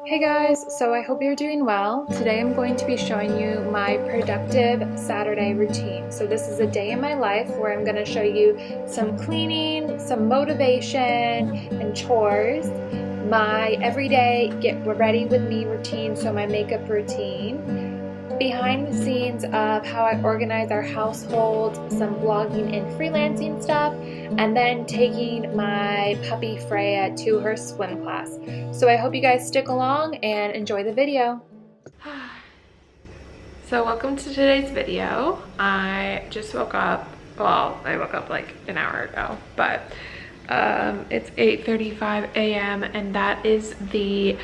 Hey guys, so I hope you're doing well. Today I'm going to be showing you my productive Saturday routine. So this is a day in my life where I'm going to show you some cleaning, some motivation, and chores, my everyday get ready with me routine, so my makeup routine, behind the scenes of how I organize our household, some blogging and freelancing stuff, and then taking my puppy Freya to her swim class. So I hope you guys stick along and enjoy the video. So welcome to today's video. I just woke up, well, I woke up like an hour ago, but it's 8:35 a.m. and that is the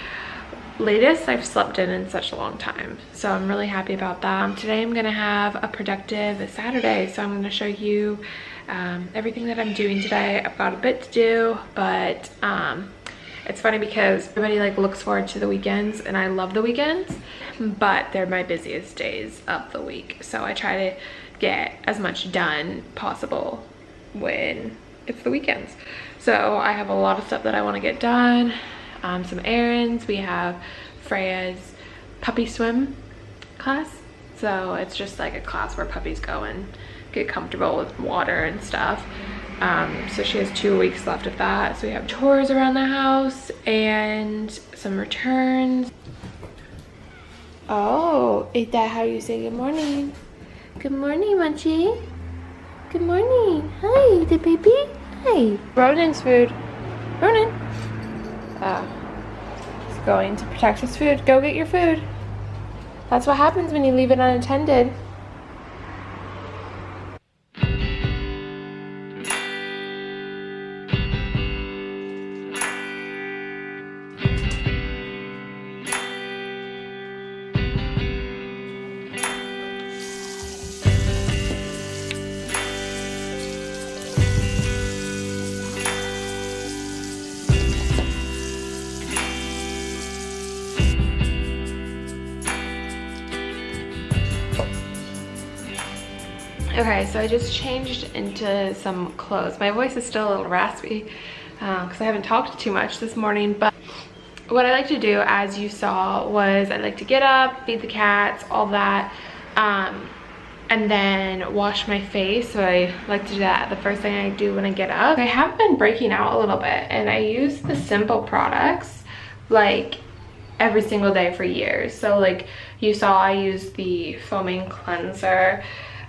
latest I've slept in such a long time, so I'm really happy about that. Today I'm gonna have a productive Saturday, so I'm gonna show you everything that I'm doing today. I've got a bit to do, but it's funny because everybody like looks forward to the weekends, and I love the weekends, but they're my busiest days of the week, so I try to get as much done possible when it's the weekends. So I have a lot of stuff that I want to get done. Some errands. We have Freya's puppy swim class, so it's just like a class where puppies go and get comfortable with water and stuff. So she has 2 weeks left of that. So we have chores around the house and some returns. Oh, is that how you say good morning? Good morning, Munchie. Good morning. Hi, the baby. Hi. Ronan's food. Ronan. He's going to protect his food. Go get your food. That's what happens when you leave it unattended. Okay, so I just changed into some clothes. My voice is still a little raspy because I haven't talked too much this morning, but what I like to do, as you saw, was I like to get up, feed the cats, all that, and then wash my face. So I like to do that the first thing I do when I get up. I have been breaking out a little bit, and I use the simple products like every single day for years. So like you saw, I use the foaming cleanser.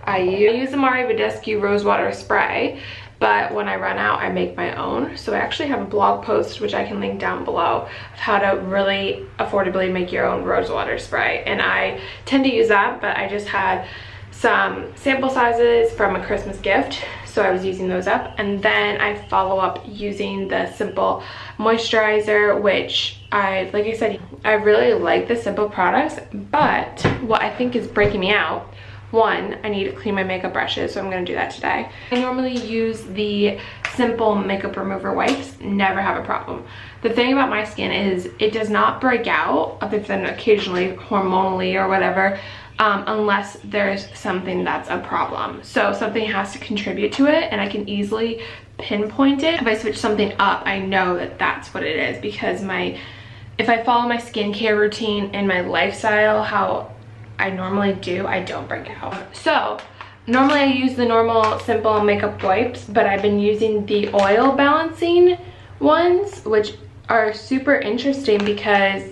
I use the Mari Badescu Rose Water Spray, but when I run out, I make my own. So I actually have a blog post, which I can link down below, of how to really affordably make your own rose water spray. And I tend to use that, but I just had some sample sizes from a Christmas gift, so I was using those up. And then I follow up using the Simple Moisturizer, which like I said, I really like the Simple products, but what I think is breaking me out, one, I need to clean my makeup brushes, so I'm going to do that today. I normally use the Simple makeup remover wipes, never have a problem. The thing about my skin is it does not break out, other than occasionally hormonally or whatever, unless there's something that's a problem. So something has to contribute to it, and I can easily pinpoint it. If I switch something up, I know that that's what it is, because if I follow my skincare routine and my lifestyle, how I normally do, I don't break out. So normally I use the normal Simple makeup wipes, but I've been using the oil balancing ones, which are super interesting because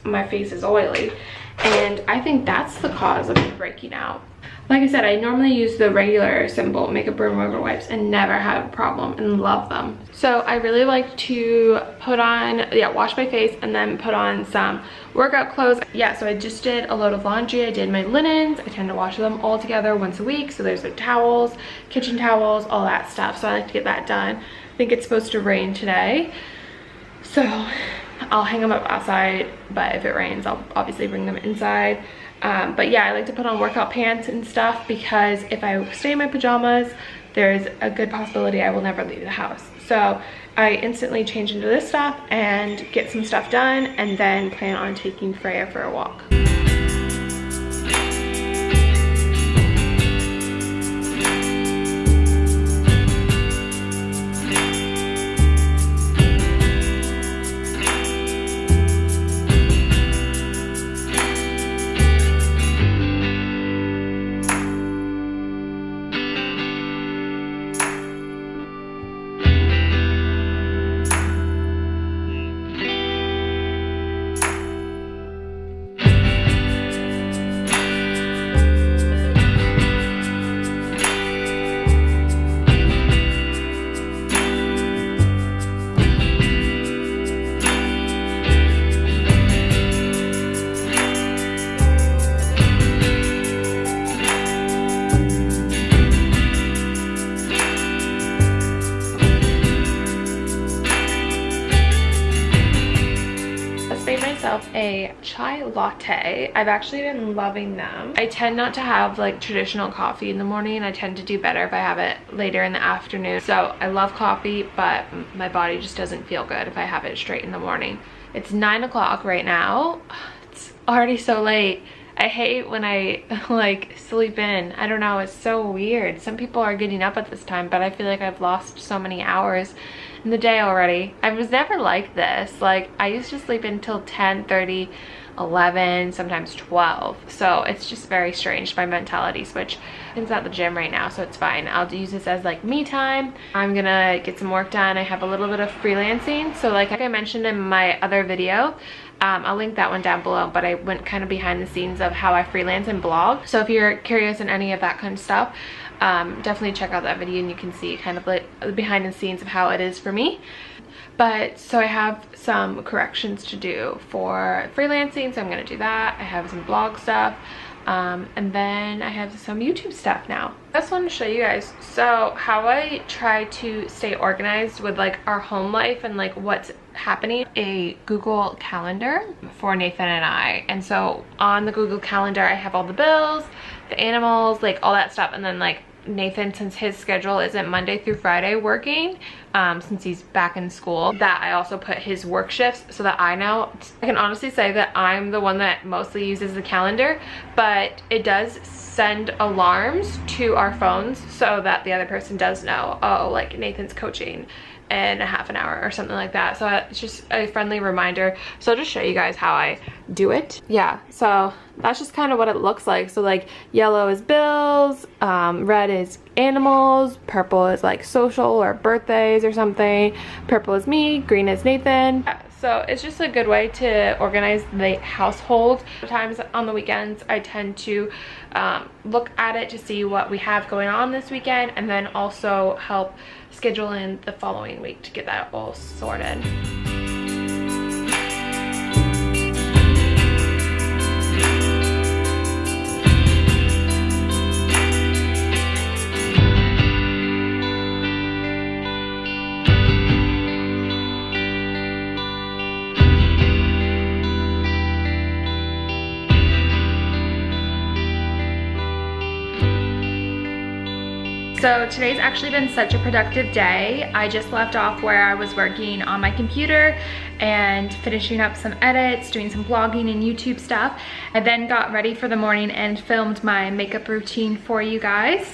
my face is oily, and I think that's the cause of me breaking out. Like I said, I normally use the regular Simple makeup remover wipes and never have a problem, and love them. So I really like to put on, wash my face and then put on some workout clothes. Yeah, so I just did a load of laundry. I did my linens. I tend to wash them all together once a week. So there's the towels, kitchen towels, all that stuff. So I like to get that done. I think it's supposed to rain today, so I'll hang them up outside, but if it rains, I'll obviously bring them inside. But yeah, I like to put on workout pants and stuff, because if I stay in my pajamas, there's a good possibility I will never leave the house. So I instantly change into this stuff and get some stuff done, and then plan on taking Freya for a walk. myself a chai latte. I've actually been loving them. I tend not to have like traditional coffee in the morning. I tend to do better if I have it later in the afternoon. So I love coffee, but my body just doesn't feel good if I have it straight in the morning. It's 9 o'clock right now. It's already so late. I hate when I like sleep in. I don't know, it's so weird. Some people are getting up at this time, but I feel like I've lost so many hours in the day already. I was never like this. Like, I used to sleep until 10:30, 11, sometimes 12. So it's just very strange, my mentality switch. It's at the gym right now, so it's fine. I'll use this as like me time. I'm gonna get some work done. I have a little bit of freelancing. So like I mentioned in my other video, I'll link that one down below, but I went kind of behind the scenes of how I freelance and blog. So if you're curious in any of that kind of stuff, definitely check out that video and you can see kind of like the behind the scenes of how it is for me. But so I have some corrections to do for freelancing, so I'm gonna do that. I have some blog stuff, and then I have some YouTube stuff now. I just wanted to show you guys so how I try to stay organized with like our home life and like what's happening. A Google Calendar for Nathan and I, and so on the Google Calendar I have all the bills, the animals, like all that stuff, and then like Nathan, since his schedule isn't Monday through Friday working, since he's back in school, that I also put his work shifts so that I know. I can honestly say that I'm the one that mostly uses the calendar, but it does send alarms to our phones so that the other person does know, oh, like Nathan's coaching in a half an hour or something like that. So it's just a friendly reminder. So I'll just show you guys how I do it. Yeah, so that's just kind of what it looks like. So like yellow is bills, red is animals, purple is like social or birthdays or something, purple is me, green is Nathan. So it's just a good way to organize the household. Sometimes on the weekends I tend to look at it to see what we have going on this weekend, and then also help schedule in the following week to get that all sorted. So today's actually been such a productive day. I just left off where I was working on my computer and finishing up some edits, doing some blogging and YouTube stuff. I then got ready for the morning and filmed my makeup routine for you guys.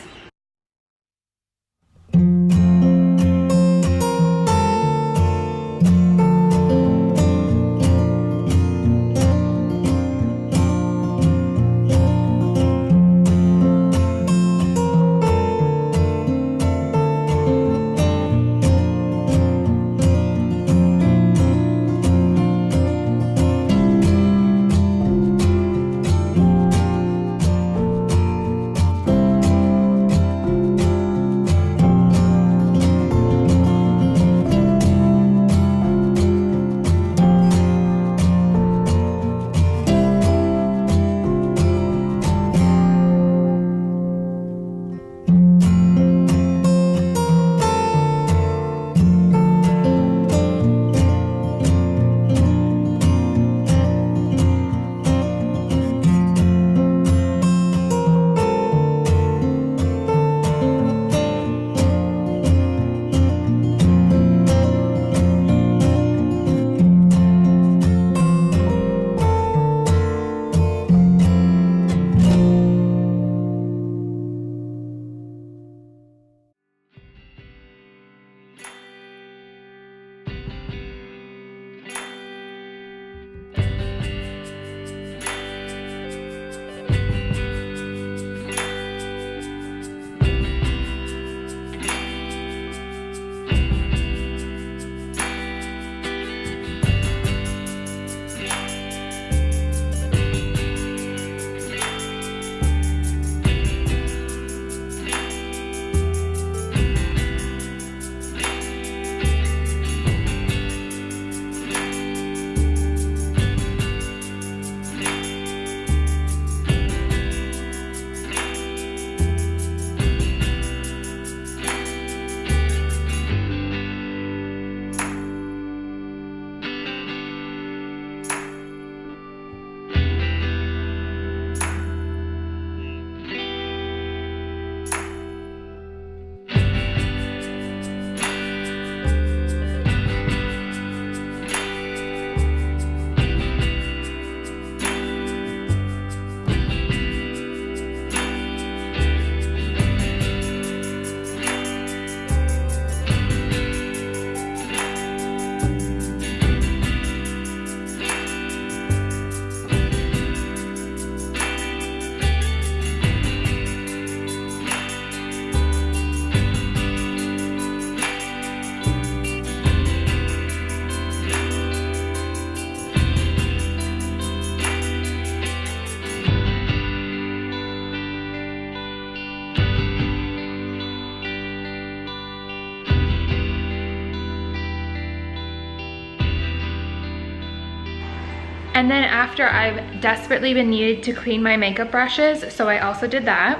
And then after, I've desperately been needed to clean my makeup brushes, so I also did that.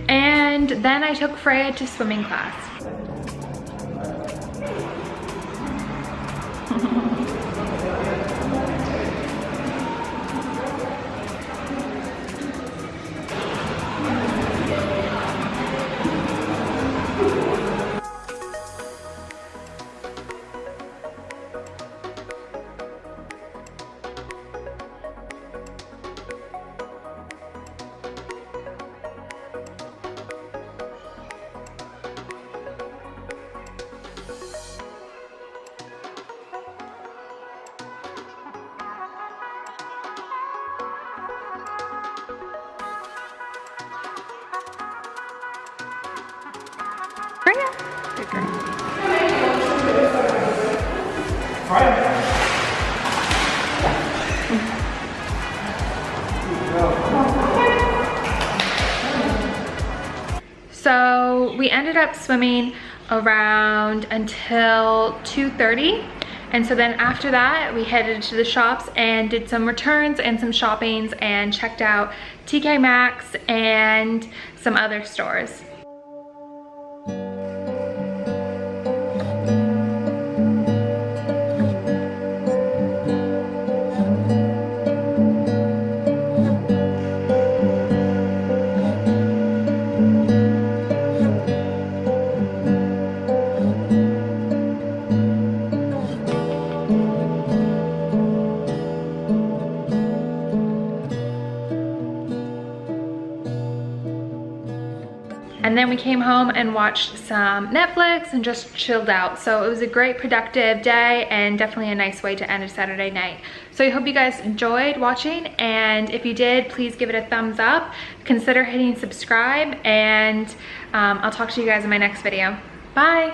And then I took Freya to swimming class. Freya. Good girl. So we ended up swimming around until 2:30. And so then after that, we headed to the shops and did some returns and some shoppings and checked out TK Maxx and some other stores. And then we came home and watched some Netflix and just chilled out. So it was a great productive day and definitely a nice way to end a Saturday night. So I hope you guys enjoyed watching, and if you did, please give it a thumbs up. Consider hitting subscribe, and I'll talk to you guys in my next video. Bye.